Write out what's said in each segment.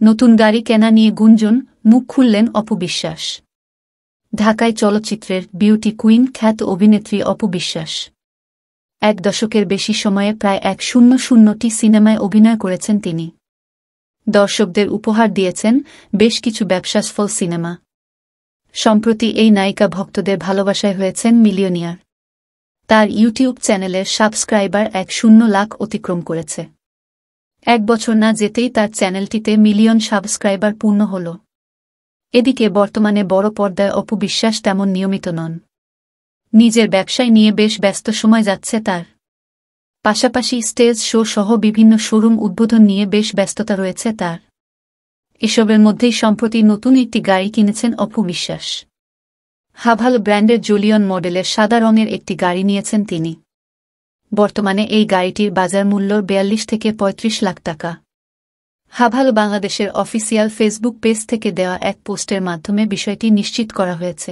নতুন গাড়ি কেনা নিয়ে গুঞ্জন, মুখ খুললেন অপু বিশ্বাস। ঢাকায় চলচ্চিত্রের বিউটি কুইন খ্যাত অভিনেত্রী অপু বিশ্বাস 1 দশকের বেশি সময়ে প্রায় 100টি সিনেমায় অভিনয় করেছেন তিনি। দর্শকদের উপহার দিয়েছেন বেশ কিছু ব্যবসাসফল সিনেমা। সম্প্রতি এই নায়িকা ভক্তদের ভালোবাসায় হয়েছেন মিলিয়নিয়ার। তার ইউটিউব চ্যানেলের সাবস্ক্রাইবার 1 লাখ অতিক্রম করেছে। 1 বছর না যেতেই তার চ্যানেলটিতে মিলিয়ন সাবস্ক্রাইবার পূর্ণ হল। এদিকে বর্তমানে বড় পর্দায় অপু বিশ্বাস তেমন নিয়মিত নন। নিজের ব্যবসায় নিয়ে বেশ ব্যস্ত সময় যাচ্ছে তার। পাশাপাশি স্টেজ শো সহ বিভিন্ন শোরুম উদ্বোধন নিয়ে বেশ ব্যস্ততা রয়েছে তার। এসবের মধ্যেই সম্প্রতি নতুন একটি গাড়ি কিনেছেন অপু বিশ্বাস। হাভাল ব্র্যান্ডের জুলিয়ন মডেলের সাদা রঙের একটি গাড়ি নিয়েছেন তিনি। বর্তমানে এই গাড়িটির বাজার মূল্য 42 থেকে 35 লাখ টাকা। হাভাল বাংলাদেশের অফিসিয়াল ফেসবুক পেজ থেকে দেওয়া এক পোস্টের মাধ্যমে বিষয়টি নিশ্চিত করা হয়েছে,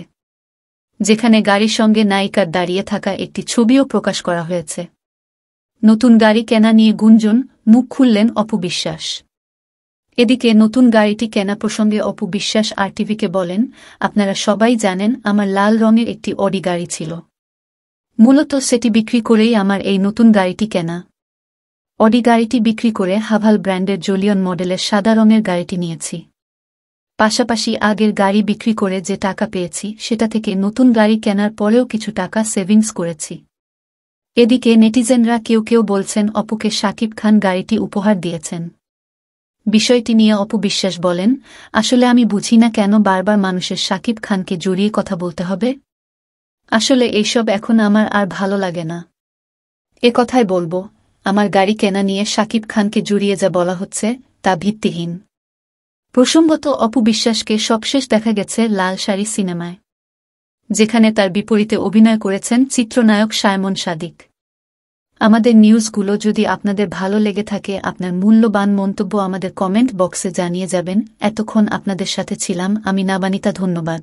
যেখানে গাড়ির সঙ্গে নায়িকার দাঁড়িয়ে থাকা একটি ছবিও প্রকাশ করা হয়েছে। নতুন গাড়ি কেনা নিয়ে গুঞ্জন, মুখ খুললেন অপু বিশ্বাস। এদিকে নতুন গাড়িটি কেনা প্রসঙ্গে অপু বিশ্বাস আরটিভিকে বলেন, আপনারা সবাই জানেন আমার লাল রঙের একটি অডি গাড়ি ছিল। মূলত সেটি বিক্রি করেই আমার এই নতুন গাড়িটি কেনা। অডি গাড়িটি বিক্রি করে হাভাল ব্র্যান্ডের জুলিয়ন মডেলের সাদা রঙের গাড়িটি নিয়েছি। পাশাপাশি আগের গাড়ি বিক্রি করে যে টাকা পেয়েছি সেটা থেকে নতুন গাড়ি কেনার পরেও কিছু টাকা সেভিংস করেছি। এদিকে নেটিজেনরা কেউ কেউ বলছেন অপুকে শাকিব খান গাড়িটি উপহার দিয়েছেন। বিষয়টি নিয়ে অপু বিশ্বাস বলেন, আসলে আমি বুঝি না কেন বারবার মানুষের শাকিব খানকে জড়িয়ে কথা বলতে হবে। আসলে এইসব এখন আমার আর ভালো লাগে না। এ কথাই বলবো, আমার গাড়ি কেনা নিয়ে শাকিব খানকে জড়িয়ে যা বলা হচ্ছে তা ভিত্তিহীন। প্রসঙ্গত অপু বিশ্বাসকে সবশেষ দেখা গেছে লাল শাড়ি সিনেমায়, যেখানে তার বিপরীতে অভিনয় করেছেন চিত্রনায়ক সায়মন সাদিক। আমাদের নিউজগুলো যদি আপনাদের ভালো লেগে থাকে, আপনার মূল্যবান মন্তব্য আমাদের কমেন্ট বক্সে জানিয়ে যাবেন। এতক্ষণ আপনাদের সাথে ছিলাম আমি নাবানিতা। ধন্যবাদ।